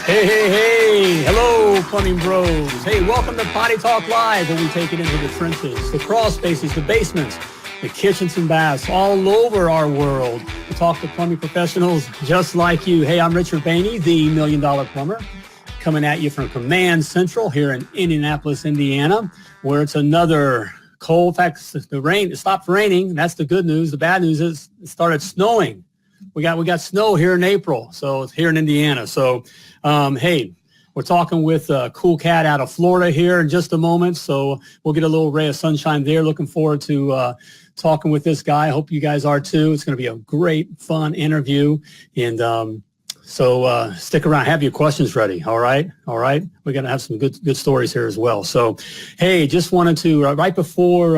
Hey, hey, hey. Hello, plumbing bros. Hey, welcome to Potty Talk Live, where we take it into the trenches, the crawl spaces, the basements, the kitchens and baths all over our world. We talk to plumbing professionals just like you. Hey, I'm Richard Behney, the $1 Million Plumber, coming at you from Command Central here in Indianapolis, Indiana, where it's another cold. In fact, it stopped raining. That's the good news. The bad news is it started snowing. We got snow here in April, so it's here in Indiana. So, hey, we're talking with a cool cat out of Florida here in just a moment. So we'll get a little ray of sunshine there. Looking forward to talking with this guy. I hope you guys are too. It's going to be a great, fun interview. And so stick around. Have your questions ready. All right. We're going to have some good stories here as well. So, hey, just wanted to right before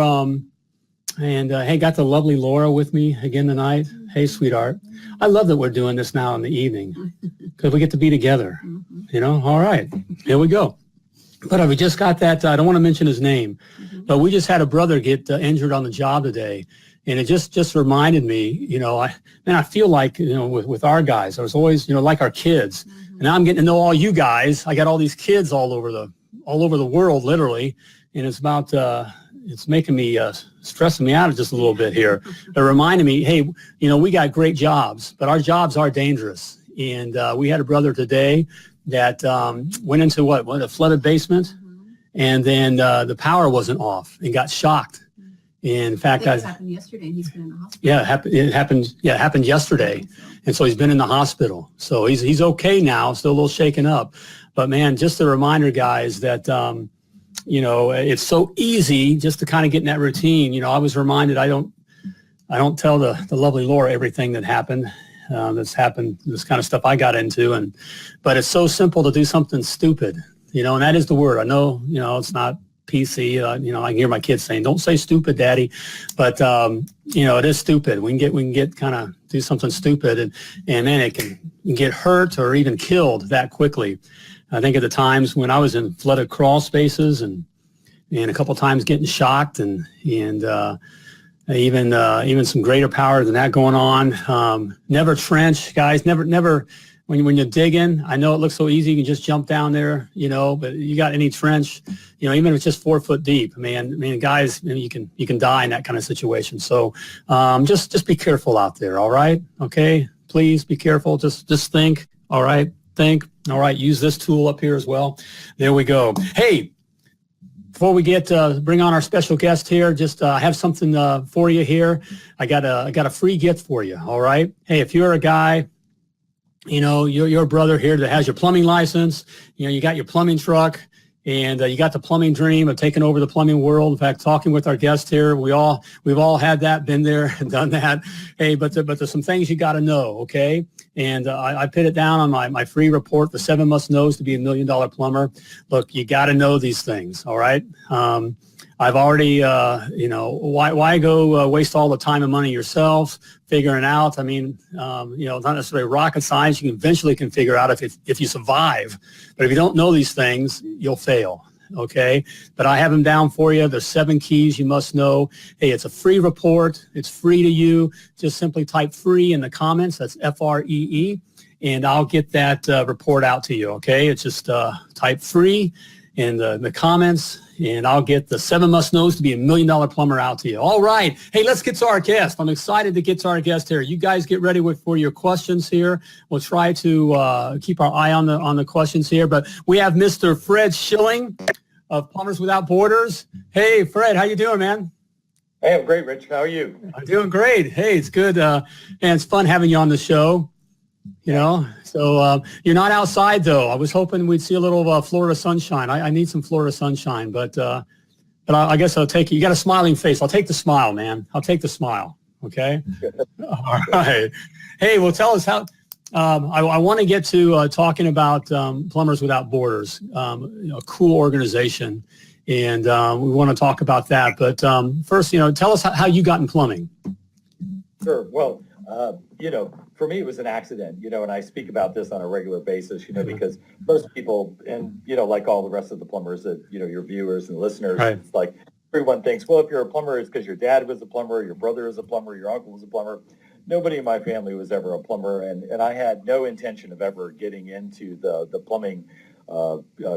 hey, got the lovely Laura with me again tonight. Hey, sweetheart. I love that we're doing this now in the evening because we get to be together, you know? All right, here we go. But we just got that, I don't want to mention his name, but we just had a brother get injured on the job today. And it just reminded me, you know, I feel like, you know, with our guys, I was always, you know, like our kids. And now I'm getting to know all you guys. I got all these kids all over the world, literally. And it's about, it's making me, stressing me out just a little bit here. It reminded me, hey, you know, we got great jobs, but our jobs are dangerous. And we had a brother today that went into a flooded basement, and then the power wasn't off and got shocked. And in fact, it happened yesterday, and he's been in the hospital. Yeah, it happened yesterday, and so he's been in the hospital. So he's okay now, still a little shaken up. But man, just a reminder, guys, that you know, it's so easy just to kind of get in that routine. You know, I was reminded I don't tell the lovely Laura everything that happened. This kind of stuff I got into, but it's so simple to do something stupid, you know, and that is the word. I know, you know, it's not PC. You know, I can hear my kids saying, "Don't say stupid, Daddy," but you know, it is stupid. We can get kind of do something stupid, and man, it can get hurt or even killed that quickly. I think of the times when I was in flooded crawl spaces and a couple of times getting shocked and even some greater power than that going on. Never trench, guys. Never. When you're digging, I know it looks so easy. You can just jump down there, you know. But you got any trench, you know, even if it's just 4 foot deep, man, guys, you know, you can die in that kind of situation. So just be careful out there. All right, okay. Please be careful. Just think. All right, think. All right, use this tool up here as well. There we go. Hey. Before we bring on our special guest here, just have something for you here. I got a free gift for you. All right. Hey, if you're a guy, you know, you're a brother here that has your plumbing license, you know, you got your plumbing truck, and you got the plumbing dream of taking over the plumbing world. In fact, talking with our guest here, we've all had that, been there and done that. Hey, but there's some things you got to know. Okay. And I put it down on my free report, the 7 must-knows to be $1 million plumber. Look, you got to know these things, all right? I've already, you know, why go waste all the time and money yourself figuring out? I mean, you know, not necessarily rocket science. You eventually can figure out if you survive. But if you don't know these things, you'll fail. Okay, but I have them down for you. There's 7 keys you must know. Hey, it's a free report. It's free to you. Just simply type free in the comments. That's FREE, and I'll get that report out to you. Okay, it's just type free in the comments, and I'll get the 7 must-knows to be $1 million plumber out to you. All right. Hey, let's get to our guest. I'm excited to get to our guest here. You guys get ready for your questions here. We'll try to keep our eye on the questions here. But we have Mr. Fred Shilling of Plumbers Without Borders. Hey, Fred, how you doing, man? Hey, I'm great, Rich. How are you? I'm doing great. Hey, it's good. And it's fun having you on the show. You know, so you're not outside, though. I was hoping we'd see a little Florida sunshine. I need some Florida sunshine, but I guess I'll take it. You got a smiling face. I'll take the smile, man. I'll take the smile. Okay. All right. Hey, well, tell us how. I want to get to talking about Plumbers Without Borders, you know, a cool organization, and we want to talk about that. But first, you know, tell us how you got in plumbing. Sure. Well, you know, for me, it was an accident, you know, and I speak about this on a regular basis, you know, because most people, and, you know, like all the rest of the plumbers that, you know, your viewers and listeners, right. It's like everyone thinks, well, if you're a plumber, it's because your dad was a plumber, your brother is a plumber, your uncle was a plumber. nobody in my family was ever a plumber, and I had no intention of ever getting into the plumbing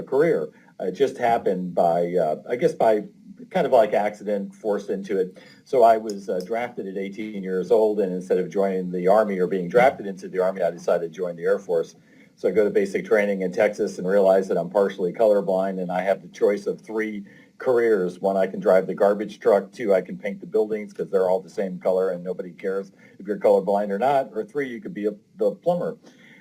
career. It just happened by, I guess by kind of like accident, forced into it. So I was drafted at 18 years old, and instead of joining the Army or being drafted into the Army, I decided to join the Air Force. So I go to basic training in Texas and realize that I'm partially colorblind, and I have the choice of three careers. One, I can drive the garbage truck. Two, I can paint the buildings because they're all the same color and nobody cares if you're colorblind or not. Or three, you could be the plumber.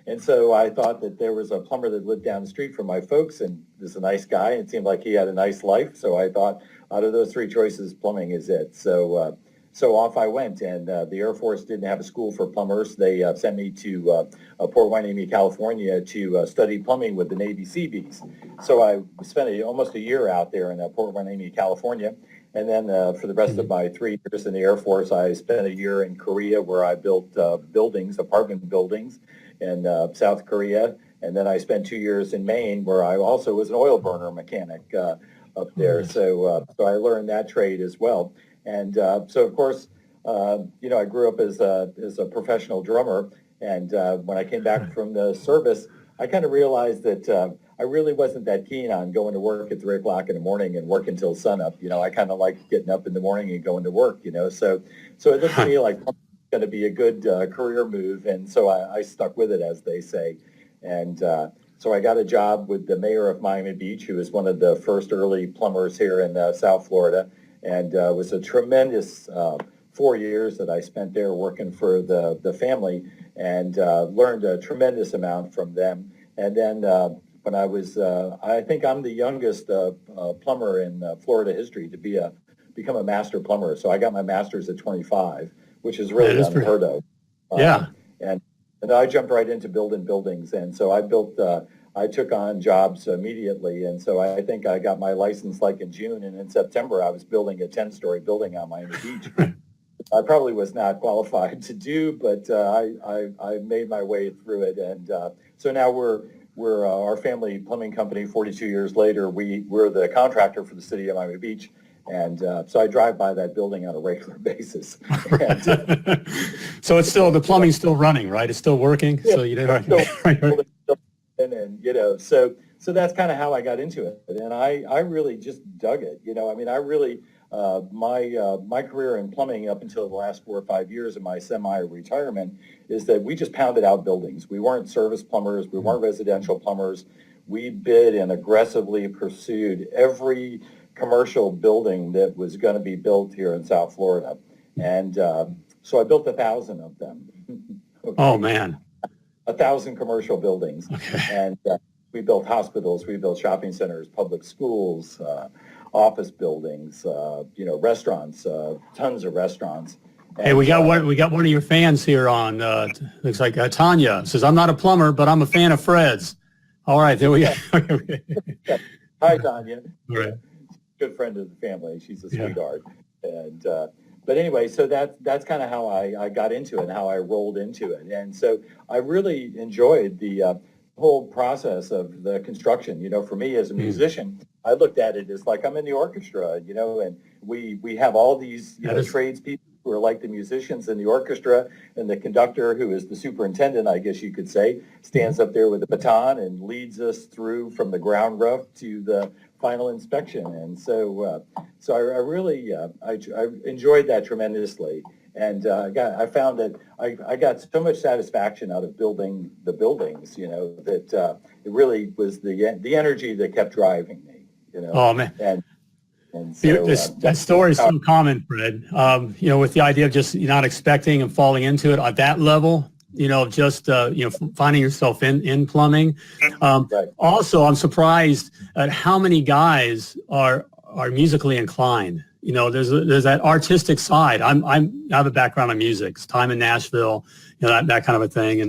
And so I thought that there was a plumber that lived down the street from my folks, and was a nice guy, and it seemed like he had a nice life. So I thought, out of those three choices, plumbing is it. So off I went, and the Air Force didn't have a school for plumbers. They sent me to Port Hueneme, California, to study plumbing with the Navy Seabees. So I spent almost a year out there in Port Hueneme, California. And then for the rest of my 3 years in the Air Force, I spent a year in Korea where I built buildings, apartment buildings in South Korea. And then I spent 2 years in Maine where I also was an oil burner mechanic up there. So I learned that trade as well. And so, of course, I grew up as a professional drummer. And when I came back from the service, I kind of realized that I really wasn't that keen on going to work at 3 o'clock in the morning and working until sunup. I kind of like getting up in the morning and going to work, So it looked to me like it's going to be a good career move. And so I stuck with it, as they say. And so I got a job with the mayor of Miami Beach, who was one of the first early plumbers here in South Florida. And it was a tremendous 4 years that I spent there working for the family, and learned a tremendous amount from them. And then when I was, I think I'm the youngest plumber in Florida history to become a master plumber. So I got my master's at 25, which is really unheard of. Yeah. And I jumped right into building buildings. And so I took on jobs immediately. And so I think I got my license like in June, and in September I was building a 10-story building on Miami Beach. I probably was not qualified to do, but I made my way through it. And so now we're our family plumbing company. 42 years later, we're the contractor for the city of Miami Beach. And so I drive by that building on a regular basis. And, so it's still, the plumbing's still running, right? It's still working. Yeah, So you know, and so that's kind of how I got into it. And I really just dug it. I really my career in plumbing up until the last 4 or 5 years of my semi-retirement is that we just pounded out buildings. We weren't service plumbers. We weren't residential plumbers. We bid and aggressively pursued every commercial building that was going to be built here in South Florida. And so I built 1,000 of them. Okay. Oh, man. 1,000 commercial buildings. Okay. And we built hospitals, we built shopping centers, public schools, office buildings, restaurants, tons of restaurants. And, Hey, we got one of your fans here on. Looks like Tanya says, "I'm not a plumber, but I'm a fan of Fred's." All right, there we go. Hi, Tanya. All right. Good friend of the family. She's a sweetheart. And but anyway, so that's kind of how I got into it and how I rolled into it. And so I really enjoyed the whole process of the construction. For me as a musician, I looked at it as like I'm in the orchestra, and we have all these tradespeople who are like the musicians in the orchestra, and the conductor, who is the superintendent, I guess you could say, stands up there with a baton and leads us through from the ground rough to the final inspection. And so I really I enjoyed that tremendously. And I found that I got so much satisfaction out of building the buildings, that it really was the energy that kept driving me, Oh, man. And so, that story is so common, Fred. With the idea of just not expecting and falling into it at that level, just finding yourself in plumbing. Right. Also, I'm surprised at how many guys are musically inclined. There's that artistic side. I have a background in music, time in Nashville, that kind of a thing,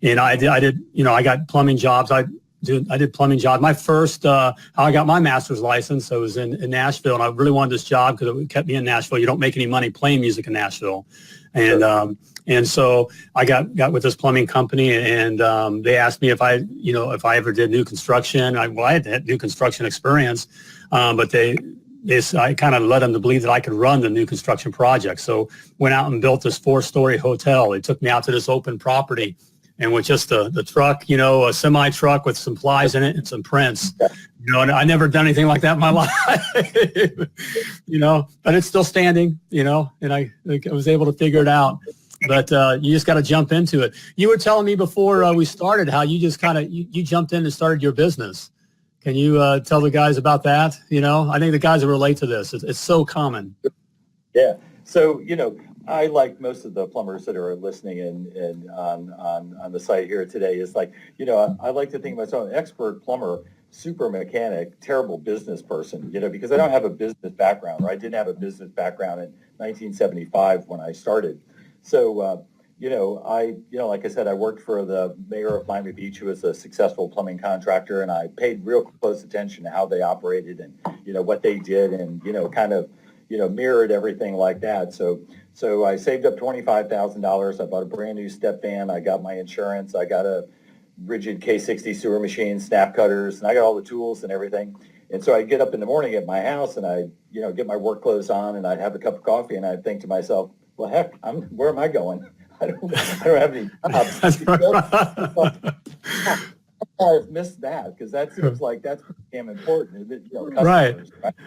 and I did I got plumbing jobs. I did plumbing jobs. My first, how I got my master's license, I was in Nashville, and I really wanted this job because it kept me in Nashville. You don't make any money playing music in Nashville. And Sure. And so I got with this plumbing company, and they asked me if I ever did new construction. I had new construction experience, but I kind of led them to believe that I could run the new construction project. So went out and built this 4-story hotel. They took me out to this open property, and with just the truck, a semi truck with some plies in it and some prints, and I never done anything like that in my life, but it's still standing, and I was able to figure it out. But you just got to jump into it. You were telling me before we started how you just kind of, you jumped in and started your business. Can you tell the guys about that? I think the guys will relate to this. It's so common. Yeah. So, I, like most of the plumbers that are listening and on the site here today, is like, I like to think of myself an expert plumber, super mechanic, terrible business person, because I don't have a business background, or I didn't have a business background in 1975 when I started. So, like I said, I worked for the mayor of Miami Beach, who was a successful plumbing contractor, and I paid real close attention to how they operated and, what they did and, kind of, mirrored everything like that. So I saved up $25,000. I bought a brand new step van. I got my insurance. I got a rigid K60 sewer machine, snap cutters, and I got all the tools and everything. And so I'd get up in the morning at my house and I'd, get my work clothes on and I'd have a cup of coffee and I'd think to myself, well, heck, where am I going? I don't have any jobs. I've missed that because that seems like that's damn important. Right.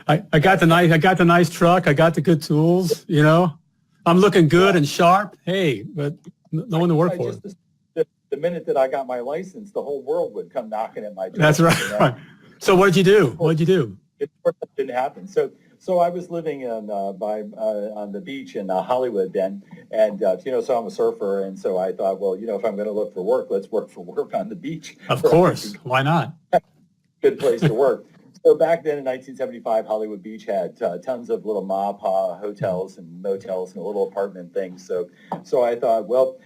I got the nice truck. I got the good tools. I'm looking good and sharp. Hey, but no one to work for. The minute that I got my license, the whole world would come knocking at my door. That's right. So what did you do? It didn't happen. So I was living on the beach in Hollywood then, and so I'm a surfer, and so I thought, well, if I'm going to look for work, let's work for work on the beach. Of course, why not? Good place to work. So back then in 1975, Hollywood Beach had tons of little ma-pa hotels and motels and little apartment things. So I thought, well,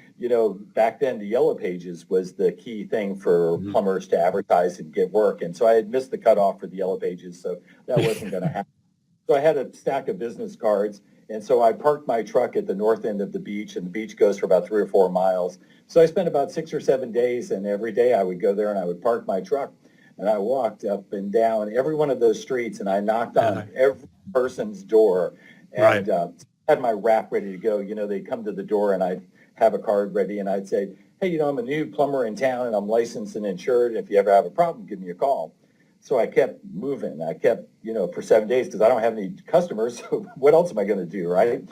back then the Yellow Pages was the key thing for plumbers to advertise and get work, and so I had missed the cutoff for the Yellow Pages, so that wasn't going to happen. So I had a stack of business cards, and so I parked my truck at the north end of the beach, and the beach goes for about 3 or 4 miles. So I spent about 6 or 7 days, and every day I would go there and I would park my truck, and I walked up and down every one of those streets, and I knocked on every person's door, and had my rap ready to go. They'd come to the door, and I'd have a card ready, and I'd say, hey, I'm a new plumber in town, and I'm licensed and insured. If you ever have a problem, give me a call. So I kept moving. I kept, for 7 days because I don't have any customers. So what else am I going to do, right?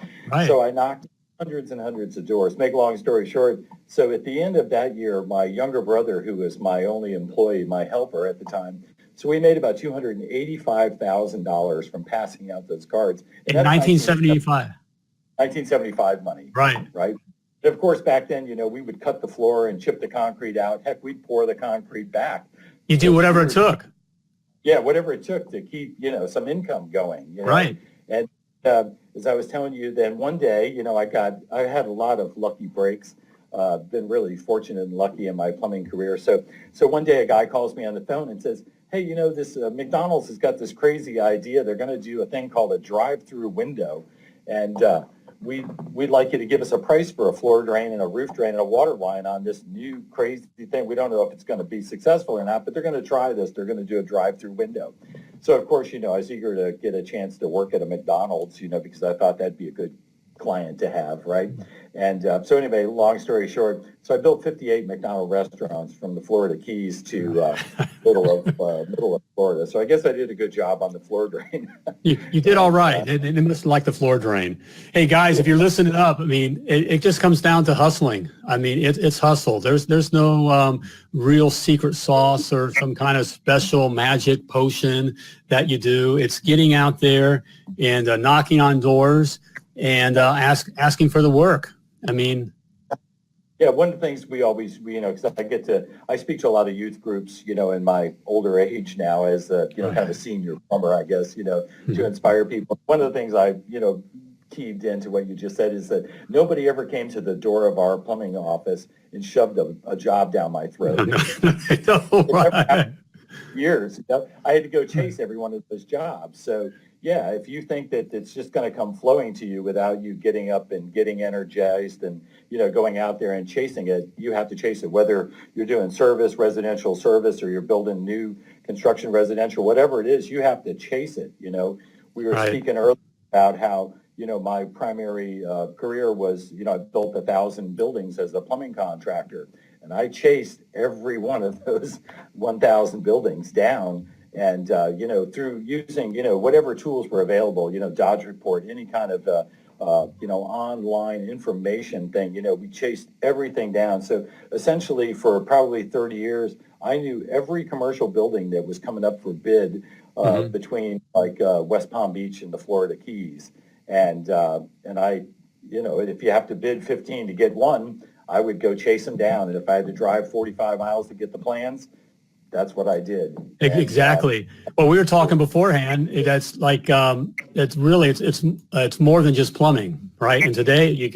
So I knocked hundreds and hundreds of doors. Make a long story short, so at the end of that year, my younger brother, who was my only employee, my helper at the time, so we made about $285,000 from passing out those cards. In 1975. 1975 money. Right. And of course, back then, we would cut the floor and chip the concrete out. Heck, we'd pour the concrete back. You do whatever it took. Yeah, whatever it took to keep, some income going. Right. And as I was telling you, then one day, I had a lot of lucky breaks. Been really fortunate and lucky in my plumbing career. So one day a guy calls me on the phone and says, hey, this McDonald's has got this crazy idea. They're going to do a thing called a drive-through window. And we'd like you to give us a price for a floor drain and a roof drain and a water line on this new crazy thing. We don't know if it's going to be successful or not, but they're going to try this. They're going to do a drive-through window. So, of course, I was eager to get a chance to work at a McDonald's, because I thought that'd be a good client to have, right? And so anyway, long story short, so I built 58 McDonald's restaurants from the Florida Keys to middle of Florida. So I guess I did a good job on the floor drain. You did all right. It must like the floor drain. Hey guys, if you're listening up, it just comes down to hustling. It's hustle. There's no real secret sauce or some kind of special magic potion that you do. It's getting out there and knocking on doors and asking for the work. Yeah, one of the things we always, because I speak to a lot of youth groups, in my older age now as kind of a senior plumber, I guess, to inspire people. One of the things I, keyed into what you just said is that nobody ever came to the door of our plumbing office and shoved a job down my throat. Years, I had to go chase every one of those jobs. So yeah, if you think that it's just going to come flowing to you without you getting up and getting energized and, going out there and chasing it, you have to chase it, whether you're doing residential service, or you're building new construction residential, whatever it is, you have to chase it. we were Right. speaking earlier about how, my primary career was, I built 1,000 buildings as a plumbing contractor, and I chased every one of those 1,000 buildings down. And, through using, whatever tools were available, Dodge Report, any kind of, online information thing, we chased everything down. So essentially for probably 30 years, I knew every commercial building that was coming up for bid between like West Palm Beach and the Florida Keys. And I, if you have to bid 15 to get one, I would go chase them down. And if I had to drive 45 miles to get the plans, that's what I did. And, Exactly. Well, we were talking beforehand. That's like it's really it's more than just plumbing, right? And today, yeah.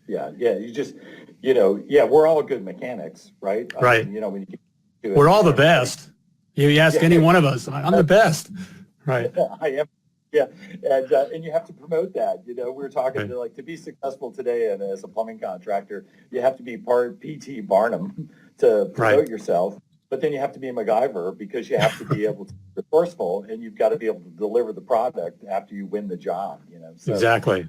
You just, we're all good mechanics, right? Right. I mean, when you get to it, we're all the best. You ask any one of us, I'm the best, right? I am. Yeah, and you have to promote that. We were talking to be successful today, and as a plumbing contractor, you have to be part P.T. Barnum to promote yourself. But then you have to be a MacGyver because you have to be able to be resourceful, and you've got to be able to deliver the product after you win the job. So, Exactly.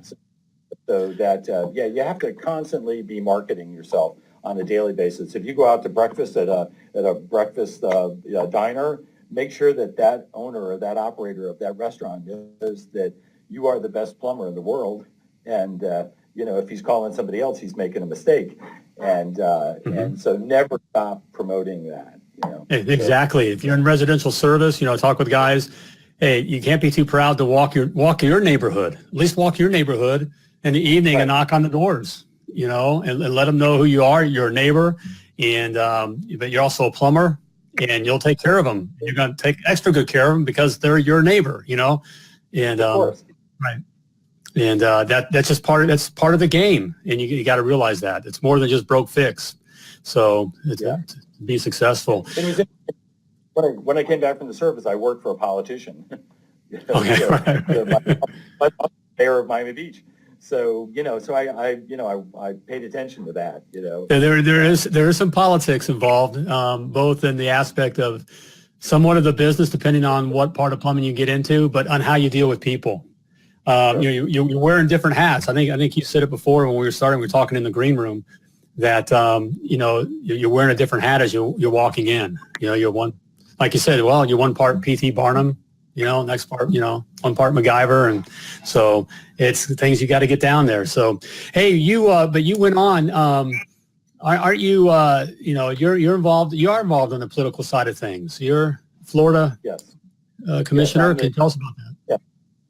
So that you have to constantly be marketing yourself on a daily basis. If you go out to breakfast at a breakfast diner, make sure that owner or that operator of that restaurant knows that you are the best plumber in the world. And, if he's calling somebody else, he's making a mistake. And and so never stop promoting that. Exactly. If you're in residential service, talk with guys. Hey, you can't be too proud to walk your neighborhood. At least walk your neighborhood in the evening and knock on the doors, and let them know who you are. You're a neighbor, and but you're also a plumber. And you'll take care of them. You're going to take extra good care of them because they're your neighbor, and of course. right. And that's just part of the game. And you got to realize that it's more than just broke fix. So to be successful. It was when I came back from the service, I worked for a politician. Okay. My mayor of Miami Beach. So, I paid attention to that, There is some politics involved, both in the aspect of somewhat of the business, depending on what part of plumbing you get into, but on how you deal with people. You're wearing different hats. I think you said it before when we were starting, we were talking in the green room that, you're wearing a different hat as you're walking in. You're one, like you said, you're one part P.T. Barnum. Next part, one part MacGyver. And so it's things you got to get down there. So, hey, but you went on, aren't you, you're involved, you are involved in the political side of things. You're Florida commissioner. Can you tell us about that? Yeah.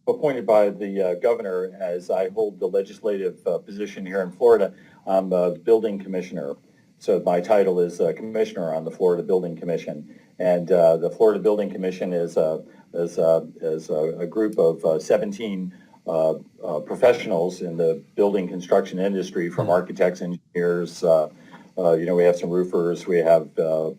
Appointed by the governor as I hold the legislative position here in Florida. I'm a building commissioner. So my title is commissioner on the Florida Building Commission. And the Florida Building Commission is a group of 17 professionals in the building construction industry, from architects, engineers, we have some roofers, we have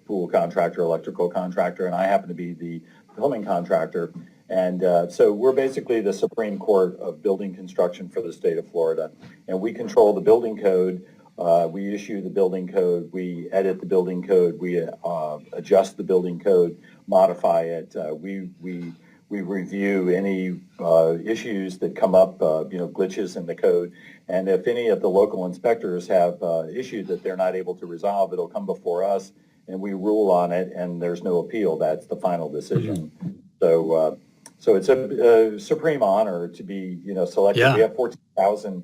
pool contractor, electrical contractor, and I happen to be the plumbing contractor. And so we're basically the Supreme Court of building construction for the state of Florida. And we control the building code. We issue the building code, we edit the building code, we adjust the building code, modify it. We review any issues that come up, glitches in the code. And if any of the local inspectors have issues that they're not able to resolve, it'll come before us and we rule on it, and there's no appeal. That's the final decision. So it's a supreme honor to be, selected. Yeah. We have 14,000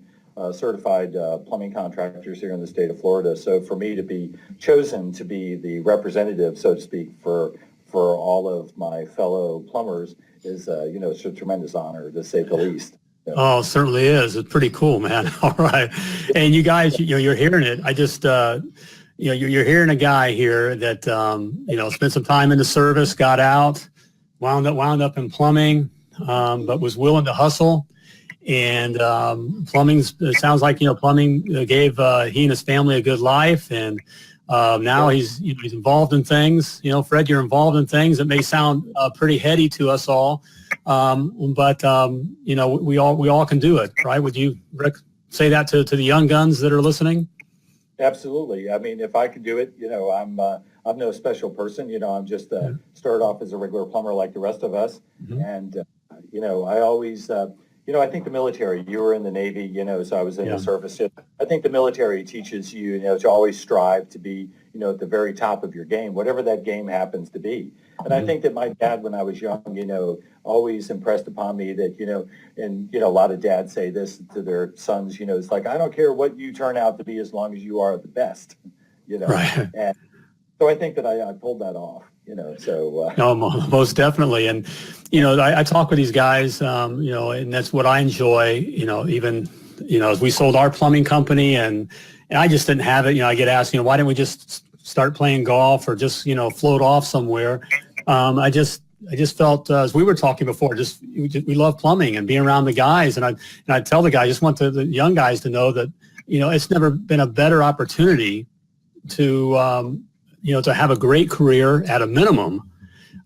certified plumbing contractors here in the state of Florida. So for me to be chosen to be the representative, so to speak, for all of my fellow plumbers is, it's a tremendous honor, to say the least. Oh, it certainly is. It's pretty cool, man. All right. And you guys, you're hearing it. I just, you're hearing a guy here that, spent some time in the service, got out, wound up in plumbing, but was willing to hustle. And it sounds like, plumbing gave he and his family a good life. And now he's involved in things. Fred, you're involved in things that may sound pretty heady to us all. But we all can do it, right? Would you, Rick, say that to the young guns that are listening? Absolutely. I mean, if I could do it, I'm no special person. I'm just started off as a regular plumber like the rest of us. Mhm. And, I always, I think the military, you were in the Navy, so I was in Yeah. the service. I think the military teaches you, to always strive to be, at the very top of your game, whatever that game happens to be. And I think that my dad, when I was young, always impressed upon me that, and, a lot of dads say this to their sons, it's like, I don't care what you turn out to be as long as you are the best, Right. And so I think that I pulled that off, so. No, most definitely. And, I talk with these guys, and that's what I enjoy, even, as we sold our plumbing company and I just didn't have it. I get asked, why didn't we just start playing golf or just, float off somewhere? I just felt, as we were talking before, we love plumbing and being around the guys. And I tell the guys, I just want the young guys to know that, it's never been a better opportunity to, to have a great career at a minimum,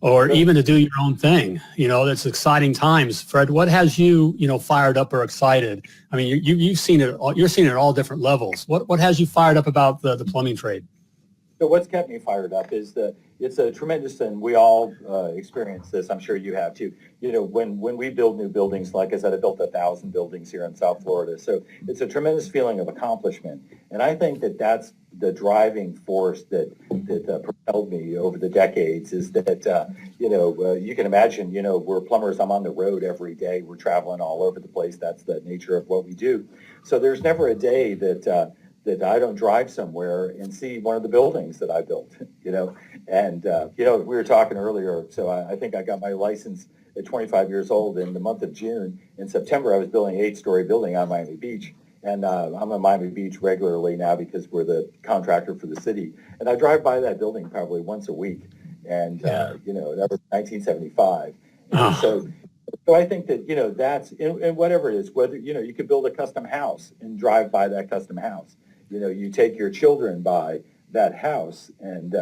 or even to do your own thing. That's exciting times. Fred, what has you, fired up or excited? I mean, you've seen it. You're seeing it at all different levels. What has you fired up about the plumbing trade? So what's kept me fired up is it's a tremendous, and we all experience this. I'm sure you have too. When we build new buildings, like I said, I built 1,000 buildings here in South Florida. So it's a tremendous feeling of accomplishment. And I think that that's the driving force that propelled me over the decades is that, you can imagine, we're plumbers. I'm on the road every day. We're traveling all over the place. That's the nature of what we do. So there's never a day that I don't drive somewhere and see one of the buildings that I built, And, we were talking earlier, so I think I got my license at 25 years old in the month of June. In September, I was building an 8-story building on Miami Beach. And I'm in Miami Beach regularly now because we're the contractor for the city. And I drive by that building probably once a week. And, that was 1975. And so I think that, that's, and whatever it is, whether, you could build a custom house and drive by that custom house. You take your children by that house and,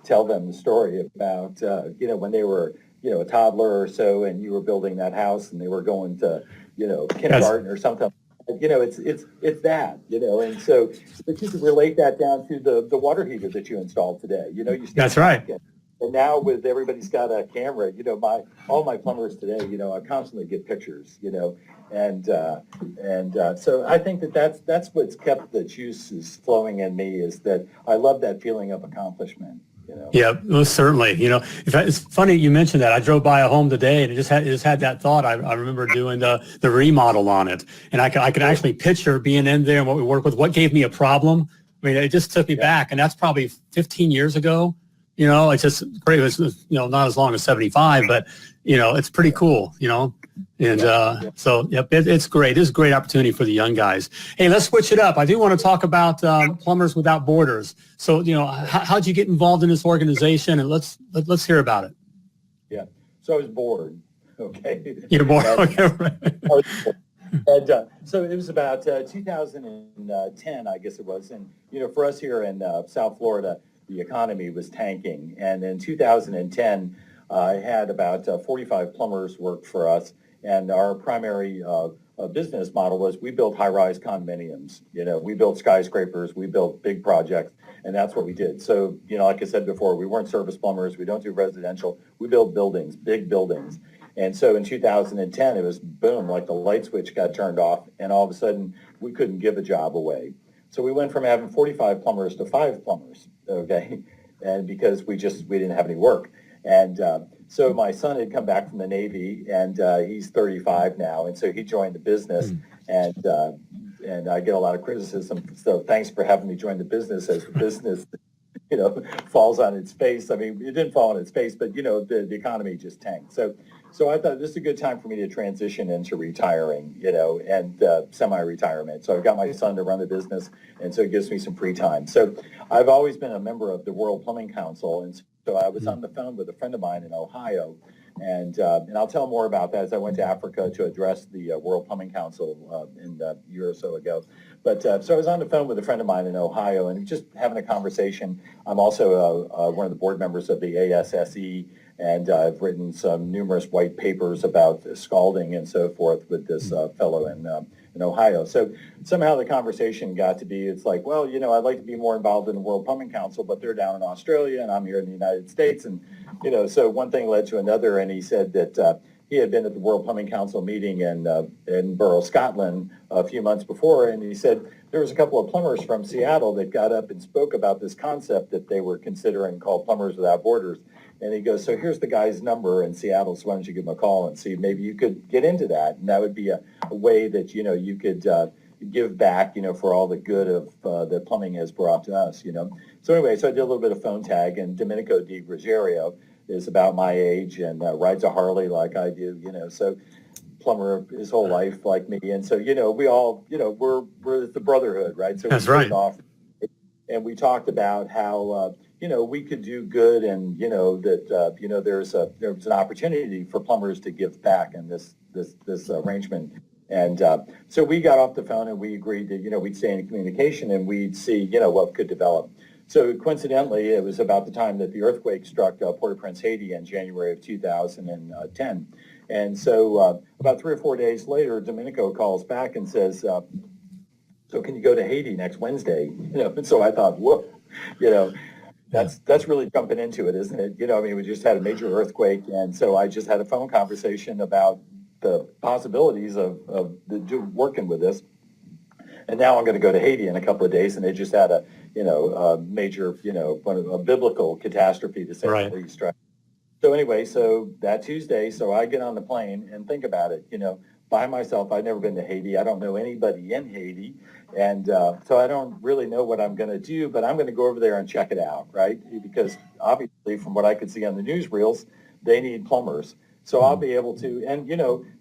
tell them the story about, when they were, a toddler or so and you were building that house and they were going to, kindergarten or something. It's that, and so but you can relate that down to the water heater that you installed today. You stand That's right. back and now with everybody's got a camera, all my plumbers today, I constantly get pictures, and so I think that's what's kept the juices flowing in me is that I love that feeling of accomplishment. Yeah, most certainly. In fact, it's funny you mentioned that. I drove by a home today and it just had that thought. I remember doing the remodel on it, and I could actually picture being in there and what we work with. What gave me a problem? I mean, it just took me back, and that's probably 15 years ago. It's just great. It was not as long as 75, but it's pretty cool. And so yep, it's great. It's a great opportunity for the young guys. Hey, let's switch it up. I do want to talk about Plumbers Without Borders. So how'd you get involved in this organization? And let's hear about it. Yeah. So I was bored. Okay. You're bored. Okay. Right. I was bored. And so it was about 2010, I guess it was. And for us here in South Florida, the economy was tanking. And in 2010, I had about 45 plumbers work for us. And our primary business model was we built high-rise condominiums. We built skyscrapers, we built big projects, and that's what we did. So, like I said before, we weren't service plumbers, we don't do residential, we build buildings, big buildings. And so in 2010, it was boom, like the light switch got turned off, and all of a sudden, we couldn't give a job away. So we went from having 45 plumbers to 5 plumbers, okay? And because we didn't have any work. And so my son had come back from the Navy, and he's 35 now, and so he joined the business, and I get a lot of criticism. So thanks for having me join the business as the business, falls on its face. I mean, it didn't fall on its face, but the economy just tanked. So I thought this is a good time for me to transition into retiring, and semi-retirement. So I've got my son to run the business, and so it gives me some free time. So I've always been a member of the World Plumbing Council, and so I was on the phone with a friend of mine in Ohio, and I'll tell more about that as I went to Africa to address the World Plumbing Council a year or so ago. But so I was on the phone with a friend of mine in Ohio and just having a conversation. I'm also one of the board members of the ASSE, And I've written some numerous white papers about scalding and so forth with this fellow in Ohio. So somehow the conversation got to be, it's like, well, I'd like to be more involved in the World Plumbing Council, but they're down in Australia and I'm here in the United States. And, so one thing led to another. And he said that he had been at the World Plumbing Council meeting in Edinburgh, Scotland a few months before. And he said there was a couple of plumbers from Seattle that got up and spoke about this concept that they were considering called Plumbers Without Borders. And he goes, so here's the guy's number in Seattle, so why don't you give him a call and see if maybe you could get into that. And that would be a way that, you could give back, for all the good of that plumbing has brought to us, So anyway, so I did a little bit of phone tag, and Domenico Di Gregorio is about my age and rides a Harley like I do, so plumber his whole life like me. And so, we all, we're the brotherhood, right? So That's we right. off and we talked about how, we could do good, and that there was an opportunity for plumbers to give back in this arrangement. And so we got off the phone and we agreed that we'd stay in communication and we'd see what could develop. So coincidentally, it was about the time that the earthquake struck Port-au-Prince, Haiti, in January of 2010. And so about 3 or 4 days later, Domenico calls back and says, "So can you go to Haiti next Wednesday?" And so I thought, whoa, that's really jumping into it, isn't it? We just had a major earthquake, and so I just had a phone conversation about the possibilities of working with this. And now I'm going to go to Haiti in a couple of days, and they just had a major, a biblical catastrophe, to say the least. Right? So anyway, so that Tuesday, so I get on the plane and think about it, by myself. I've never been to Haiti. I don't know anybody in Haiti. And so I don't really know what I'm going to do, but I'm going to go over there and check it out, right? Because obviously, from what I could see on the newsreels, they need plumbers. So I'll be able to, and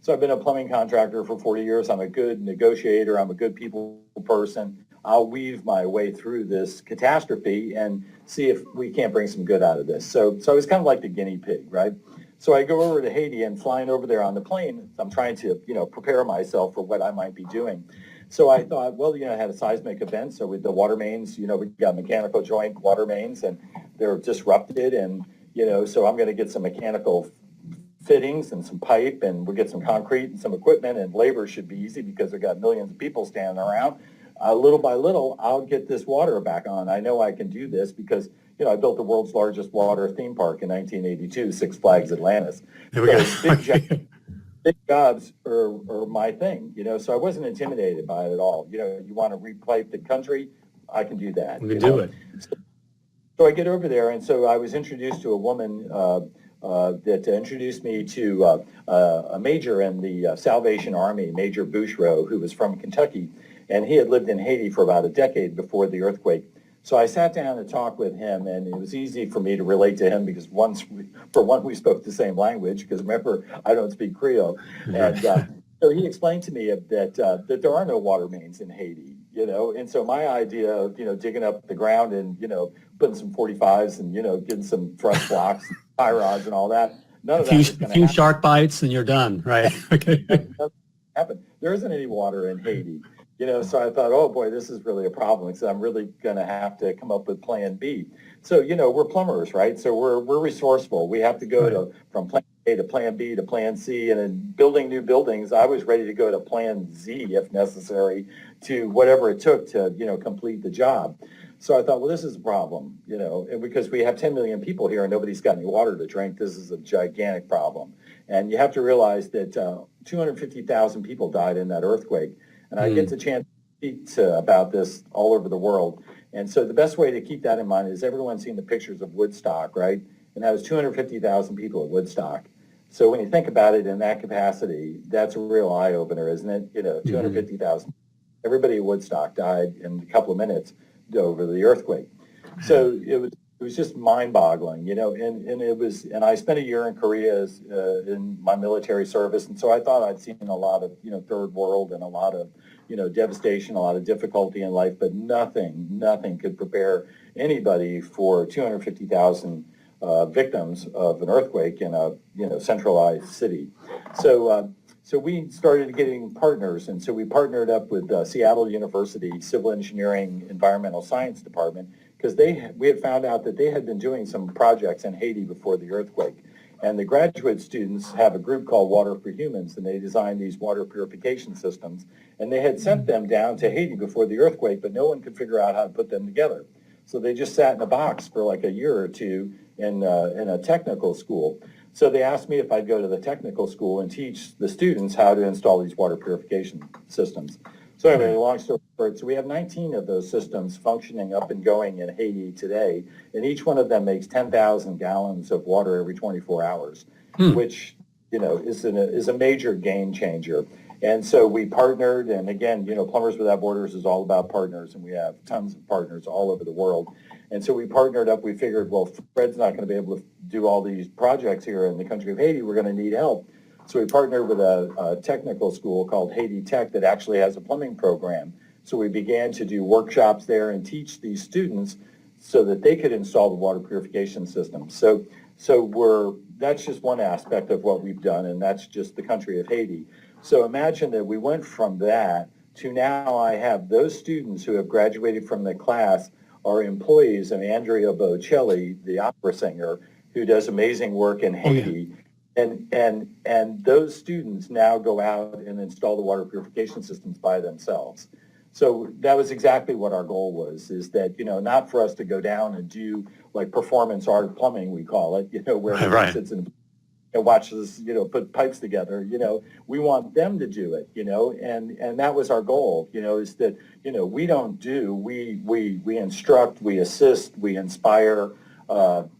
so I've been a plumbing contractor for 40 years. I'm a good negotiator. I'm a good people person. I'll weave my way through this catastrophe and see if we can't bring some good out of this. So I was kind of like the guinea pig, right? So I go over to Haiti, and flying over there on the plane, I'm trying to, prepare myself for what I might be doing. So I thought, well, I had a seismic event. So with the water mains, we got mechanical joint water mains, and they're disrupted. And, so I'm going to get some mechanical fittings and some pipe, and we'll get some concrete and some equipment, and labor should be easy because we've got millions of people standing around. Little by little, I'll get this water back on. I know I can do this because, I built the world's largest water theme park in 1982, Six Flags Atlantis. There we So go. big jobs are my thing, so I wasn't intimidated by it at all. You want to repipe the country, I can do that. We can do it. So I get over there, and so I was introduced to a woman that introduced me to a major in the Salvation Army, Major Bouchereau, who was from Kentucky, and he had lived in Haiti for about a decade before the earthquake. So I sat down and talked with him, and it was easy for me to relate to him because we spoke the same language, because remember, I don't speak Creole. And so he explained to me that there are no water mains in Haiti, and so my idea of, digging up the ground and, putting some 45s and, getting some thrust blocks, tie rods and all that, none of that is going to A few happen. shark bites and you're done, right? Okay. That doesn't happen. There isn't any water in Haiti. So I thought, oh boy, this is really a problem. So I'm really going to have to come up with plan B. So, we're plumbers, right? So we're resourceful. We have to go from plan A to plan B to plan C. And in building new buildings, I was ready to go to plan Z if necessary, to whatever it took to, complete the job. So I thought, well, this is a problem, and because we have 10 million people here and nobody's got any water to drink, this is a gigantic problem. And you have to realize that 250,000 people died in that earthquake. And I get the chance to speak about this all over the world. And so the best way to keep that in mind is everyone's seen the pictures of Woodstock, right? And that was 250,000 people at Woodstock. So when you think about it in that capacity, that's a real eye-opener, isn't it? 250,000. Everybody at Woodstock died in a couple of minutes over the earthquake. So it was just mind-boggling, and I spent a year in Korea in my military service, and so I thought I'd seen a lot of, third world and a lot of, devastation, a lot of difficulty in life, but nothing could prepare anybody for 250,000 victims of an earthquake in a, centralized city. So we started getting partners, and so we partnered up with Seattle University Civil Engineering Environmental Science Department, because we had found out that they had been doing some projects in Haiti before the earthquake. And the graduate students have a group called Water for Humans, and they designed these water purification systems. And they had sent them down to Haiti before the earthquake, but no one could figure out how to put them together. So they just sat in a box for like a year or two in a technical school. So they asked me if I'd go to the technical school and teach the students how to install these water purification systems. So anyway, long story short, so we have 19 of those systems functioning up and going in Haiti today, and each one of them makes 10,000 gallons of water every 24 hours, which, is a major game changer. And so we partnered, and again, Plumbers Without Borders is all about partners, and we have tons of partners all over the world. And so we partnered up. We figured, well, Fred's not going to be able to do all these projects here in the country of Haiti. We're going to need help. So we partnered with a technical school called Haiti Tech that actually has a plumbing program. So we began to do workshops there and teach these students so that they could install the water purification system. So that's just one aspect of what we've done, and that's just the country of Haiti. So imagine that we went from that to now I have those students who have graduated from the class are employees of Andrea Bocelli, the opera singer, who does amazing work in Haiti. Oh, yeah. And those students now go out and install the water purification systems by themselves. So that was exactly what our goal was, is that, not for us to go down and do like performance art plumbing, we call it, where everyone sits and watches, put pipes together, we want them to do it, and that was our goal, is that, we don't do, we instruct, we assist, we inspire,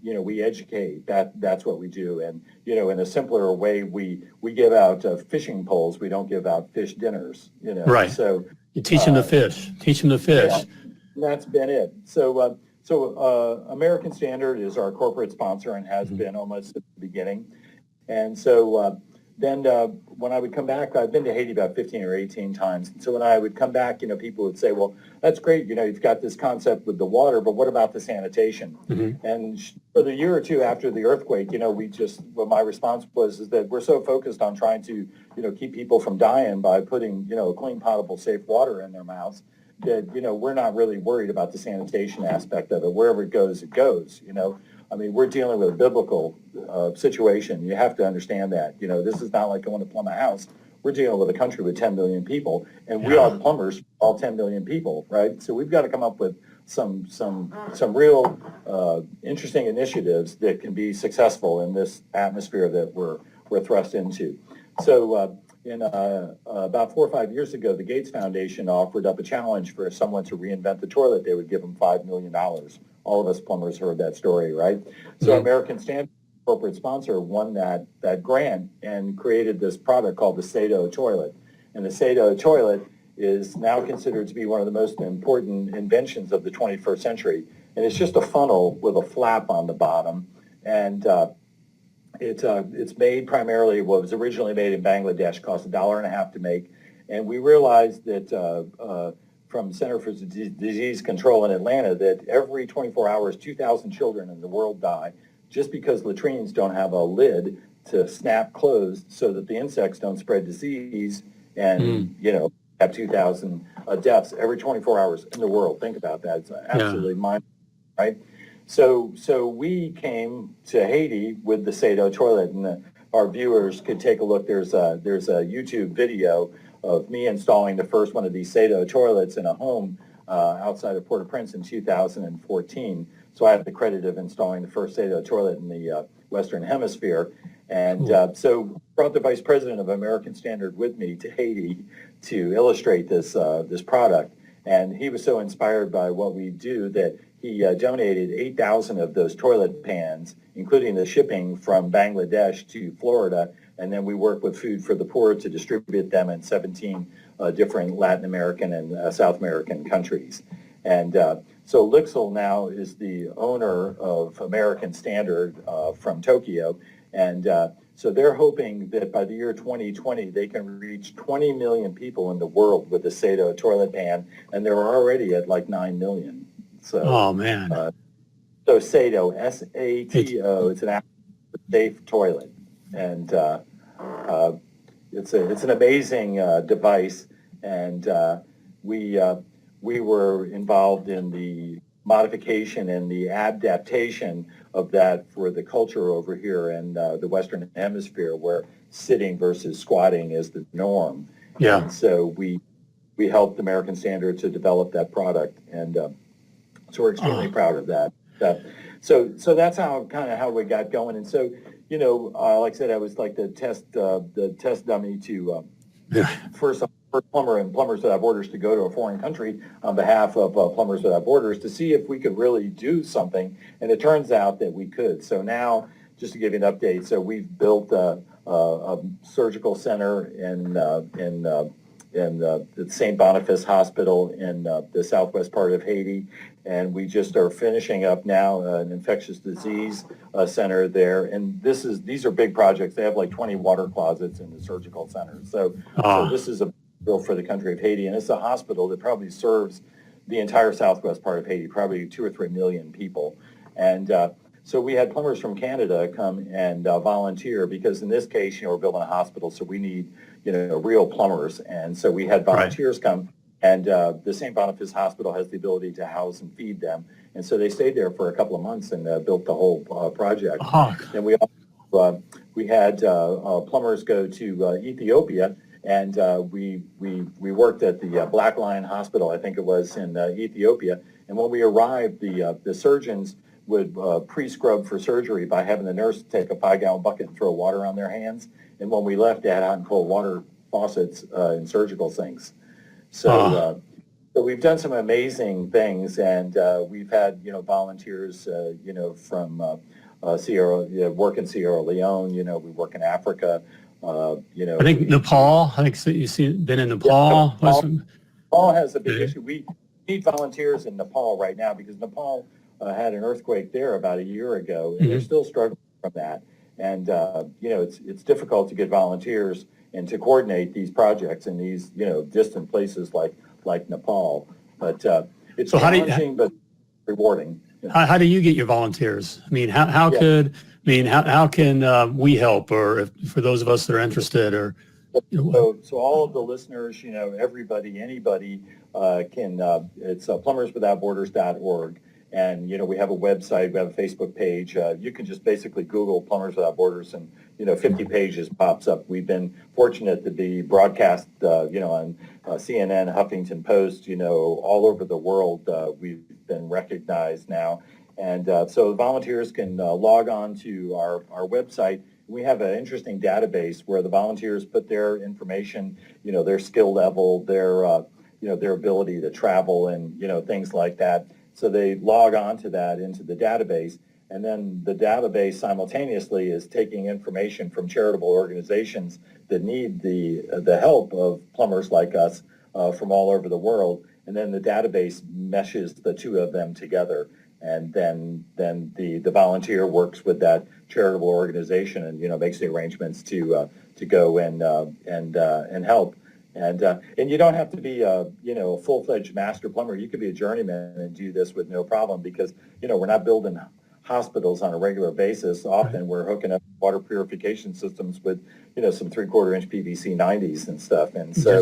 we educate. That's what we do. And, in a simpler way, we give out fishing poles. We don't give out fish dinners, Right. So you teach them to fish. Teach them to fish. Yeah, that's been it. So American Standard is our corporate sponsor and has been almost at the beginning. And so then when I would come back, I've been to Haiti about 15 or 18 times. And so when I would come back, people would say, well, that's great. You've got this concept with the water, but what about the sanitation? Mm-hmm. And for the year or two after the earthquake, what my response was is that we're so focused on trying to, keep people from dying by putting, clean, potable, safe water in their mouths that, we're not really worried about the sanitation aspect of it. Wherever it goes, it goes, I mean, we're dealing with a biblical situation. You have to understand that. This is not like going to plumb a house. We're dealing with a country with 10 million people, and we are plumbers, all 10 million people, right? So we've got to come up with some real interesting initiatives that can be successful in this atmosphere that we're thrust into. So about 4 or 5 years ago, the Gates Foundation offered up a challenge for someone to reinvent the toilet. They would give them $5 million. All of us plumbers heard that story, right? So mm-hmm. American Standard, corporate sponsor, won that grant and created this product called the Sato Toilet. And the Sato Toilet is now considered to be one of the most important inventions of the 21st century. And it's just a funnel with a flap on the bottom. And it's made primarily, what was originally made in Bangladesh, cost $1.50 to make. And we realized that from Center for Disease Control in Atlanta that every 24 hours, 2,000 children in the world die just because latrines don't have a lid to snap closed so that the insects don't spread disease and, have 2,000 deaths every 24 hours in the world. Think about that. It's absolutely mind-blowing, right? So we came to Haiti with the Sato Toilet, and our viewers could take a look. There's a YouTube video of me installing the first one of these Sato toilets in a home outside of Port-au-Prince in 2014. So I have the credit of installing the first Sato toilet in the Western Hemisphere. And so brought the vice president of American Standard with me to Haiti to illustrate this product. And he was so inspired by what we do that he donated 8,000 of those toilet pans, including the shipping from Bangladesh to Florida. And then we work with Food for the Poor to distribute them in 17 different Latin American and South American countries. And so Lixil now is the owner of American Standard from Tokyo. And so they're hoping that by the year 2020, they can reach 20 million people in the world with the Sato toilet pan. And they're already at like 9 million. So, oh, man. So Sato, S-A-T-O, it's an safe toilet. And it's an amazing device, and we were involved in the modification and the adaptation of that for the culture over here in the Western Hemisphere, where sitting versus squatting is the norm. Yeah. And so we helped American Standard to develop that product, and so we're extremely proud of that. So that's how we got going. And so, like I said, I was like the test dummy to first plumber and Plumbers Without Borders to go to a foreign country on behalf of Plumbers Without Borders to see if we could really do something. And it turns out that we could. So now, just to give you an update, so we've built a surgical center in the St. Boniface Hospital in the southwest part of Haiti, and we just are finishing up now an infectious disease center there. And these are big projects. They have like 20 water closets in the surgical center. So this is a bill for the country of Haiti, and it's a hospital that probably serves the entire southwest part of Haiti, probably 2 or 3 million people. And so we had plumbers from Canada come and volunteer, because in this case, we're building a hospital, so we need, real plumbers. And so we had volunteers come, and the St. Boniface Hospital has the ability to house and feed them. And so they stayed there for a couple of months and built the whole project. And we had plumbers go to Ethiopia, and we worked at the Black Lion Hospital, I think it was, in Ethiopia. And when we arrived, the surgeons would pre-scrub for surgery by having the nurse take a 5-gallon bucket and throw water on their hands. And when we left, they had hot and cold water faucets in surgical sinks. So we've done some amazing things, and we've had, volunteers, from work in Sierra Leone, we work in Africa, I think Nepal. I think been in Nepal. Yeah, Nepal has a big issue. We need volunteers in Nepal right now, because Nepal had an earthquake there about a year ago, and they're still struggling from that. And it's difficult to get volunteers and to coordinate these projects in these distant places like Nepal. But it's challenging, but rewarding. How do you get your volunteers? I mean, how can we help, or for those of us that are interested, or so all of the listeners, everybody, anybody can. It's plumberswithoutborders.org. And, we have a website, we have a Facebook page. You can just basically Google Plumbers Without Borders, and, 50 pages pops up. We've been fortunate to be broadcast, on CNN, Huffington Post, all over the world. We've been recognized now. And so volunteers can log on to our website. We have an interesting database where the volunteers put their information, their skill level, their ability to travel, and, things like that. So they log on to that into the database, and then the database simultaneously is taking information from charitable organizations that need the help of plumbers like us from all over the world, and then the database meshes the two of them together, and then the volunteer works with that charitable organization and makes the arrangements to go and help. And you don't have to be a full-fledged master plumber. You could be a journeyman and do this with no problem, because we're not building hospitals on a regular basis. Often we're hooking up water purification systems with some 3/4-inch PVC 90s and stuff. And so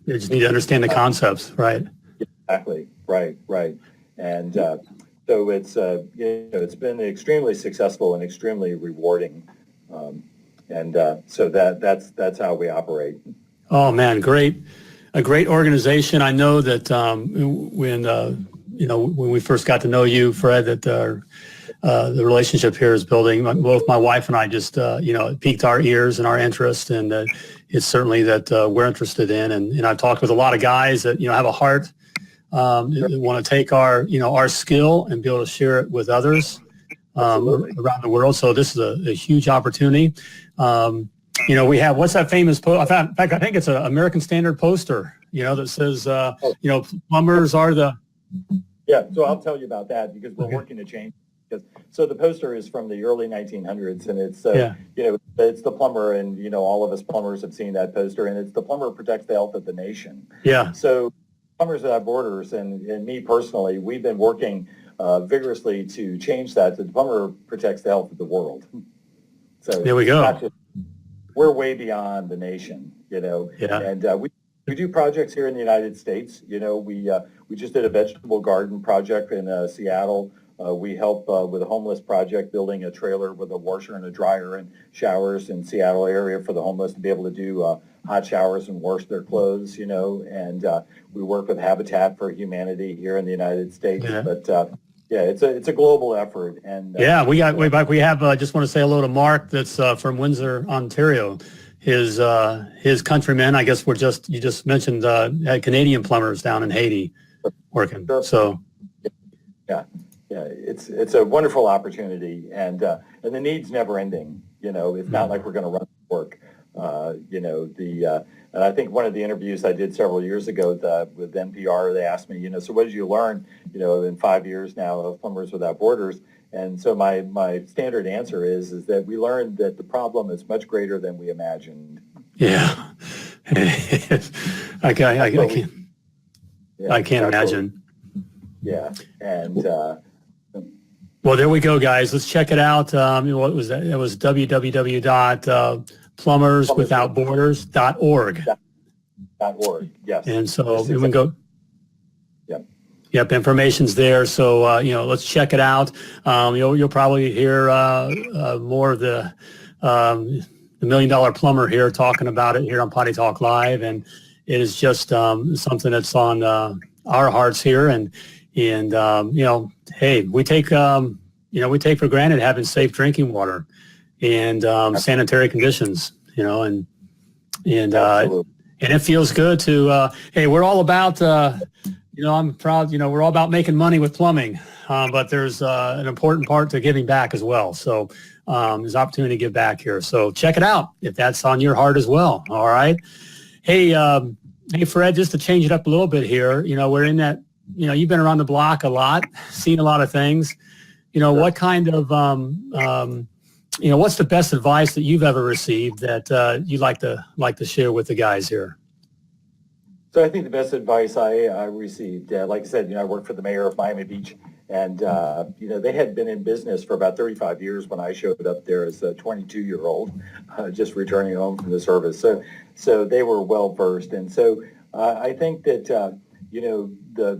you just need to understand the concepts, right? Exactly. Right. And so it's been extremely successful and extremely rewarding. So that's how we operate. Oh man, a great organization. I know that when we first got to know you, Fred, that the relationship here is building. Both my wife and I just it piqued our ears and our interest, and it's certainly that we're interested in. And I've talked with a lot of guys that have a heart, that want to take our skill and be able to share it with others around the world. So this is a huge opportunity. We have, what's that famous post? In fact, I think it's an American Standard poster, that says, plumbers are the. Yeah, so I'll tell you about that, because we're working to change. So the poster is from the early 1900s, and it's, it's the plumber, and, all of us plumbers have seen that poster, and it's the plumber protects the health of the nation. Yeah. So Plumbers Without Borders, and me personally, we've been working vigorously to change that. The plumber protects the health of the world. So there we go. We're way beyond the nation, Yeah. And We do projects here in the United States. You know, we just did a vegetable garden project in Seattle. We help with a homeless project, building a trailer with a washer and a dryer and showers in Seattle area for the homeless to be able to do hot showers and wash their clothes, you know, and we work with Habitat for Humanity here in the United States. Yeah. But yeah, it's a global effort. And yeah, we have just want to say hello to Mark that's from Windsor, Ontario. His countrymen, I guess you just mentioned had Canadian plumbers down in Haiti working. Sure. So yeah, it's a wonderful opportunity, and the need's never ending. You know, it's not like we're going to run work. You know, and I think one of the interviews I did several years ago with NPR, they asked me, you know, so what did you learn, you know, in 5 years now of Plumbers Without Borders? And so my standard answer is that we learned that the problem is much greater than we imagined. yeah, I can't imagine. Yeah, and well, there we go, guys. Let's check it out. What was that? It was www.plumberswithoutborders.org. .org, yes. And so we can go. Yep. Yep, information's there. So you know, let's check it out. You'll probably hear more of the $1 Million Plumber here talking about it here on Potty Talk Live, and it is just something that's on our hearts here. And you know, hey, we take for granted having safe drinking water and sanitary conditions. You know, and it feels good to. Hey, we're all about. You know, I'm proud, you know, we're all about making money with plumbing, but there's an important part to giving back as well. So there's opportunity to give back here. So check it out if that's on your heart as well. All right. Hey, Fred, just to change it up a little bit here, you know, we're in that, you know, you've been around the block a lot, seen a lot of things. You know, what kind of, you know, what's the best advice that you've ever received that you'd like to share with the guys here? So I think the best advice I received, like I said, you know, I worked for the mayor of Miami Beach, and, you know, they had been in business for about 35 years when I showed up there as a 22-year-old, just returning home from the service. So they were well versed. And so I think that, you know, the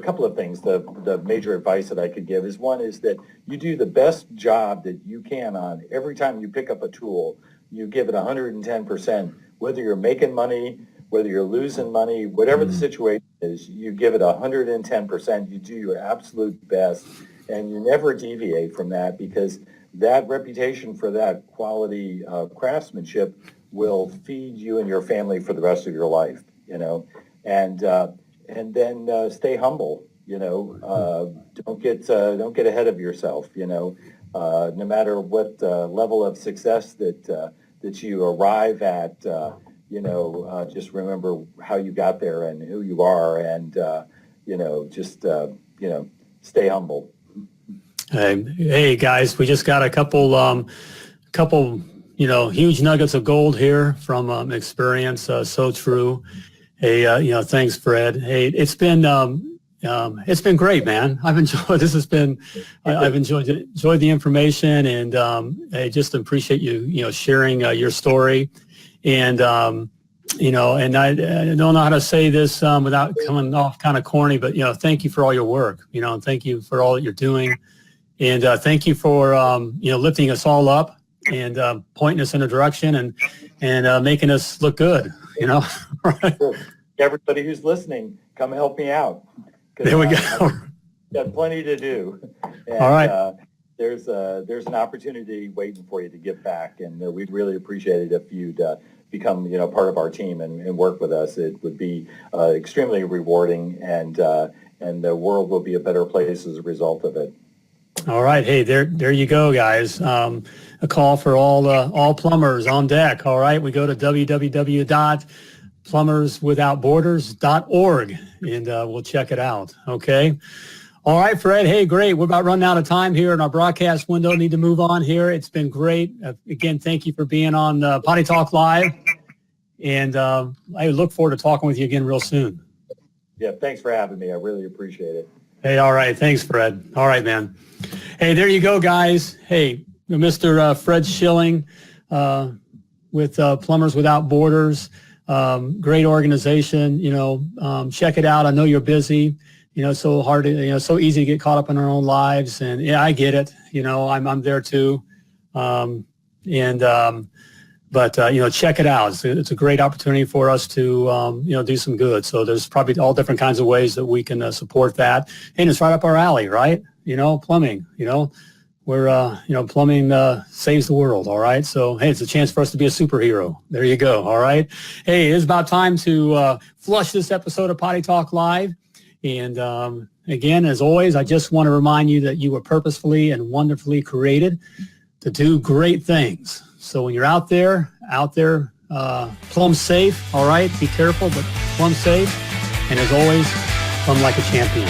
couple of things, the major advice that I could give is, one is that you do the best job that you can on every time you pick up a tool. You give it 110%, whether you're making money, whether you're losing money, whatever the situation is, you give it 110%. You do your absolute best, and you never deviate from that, because that reputation for that quality craftsmanship will feed you and your family for the rest of your life. You know, and then stay humble. You know, don't get ahead of yourself. You know, no matter what level of success that you arrive at. You know, just remember how you got there and who you are, and, you know, just, you know, stay humble. Hey, guys, we just got a couple, you know, huge nuggets of gold here from experience. So true. Hey, you know, thanks, Fred. Hey, it's been great, man. I've enjoyed, I've enjoyed the information, and I just appreciate you know, sharing your story. And, you know, and I don't know how to say this without coming off kind of corny, but, you know, thank you for all your work, you know, and thank you for all that you're doing. And thank you for, you know, lifting us all up and pointing us in a direction and making us look good, you know. Everybody who's listening, come help me out. There we go. I've got plenty to do. And, all right. There's an opportunity waiting for you to give back, and we'd really appreciate it if you'd become, you know, part of our team and work with us. It would be extremely rewarding, and the world will be a better place as a result of it. All right, hey, there you go, guys. A call for all plumbers on deck. All right, we go to www.plumberswithoutborders.org, and we'll check it out. Okay. All right, Fred. Hey, great. We're about running out of time here in our broadcast window. Need to move on here. It's been great. Again, thank you for being on Potty Talk Live. And I look forward to talking with you again real soon. Yeah, thanks for having me. I really appreciate it. Hey, all right. Thanks, Fred. All right, man. Hey, there you go, guys. Hey, Mr. Fred Shilling with Plumbers Without Borders. great organization. Check it out. I know you're busy. So hard to, so easy to get caught up in our own lives. And yeah, I get it. I'm there too. But check it out. It's a great opportunity for us to, do some good. So there's probably all different kinds of ways that we can support that. And it's right up our alley, right? Plumbing, we're, plumbing saves the world. All right. So, hey, it's a chance for us to be a superhero. There you go. All right. Hey, it's about time to flush this episode of Potty Talk Live. And again, as always, I just want to remind you that you were purposefully and wonderfully created to do great things. So when you're out there, plumb safe, all right? Be careful, but plumb safe. And as always, plumb like a champion.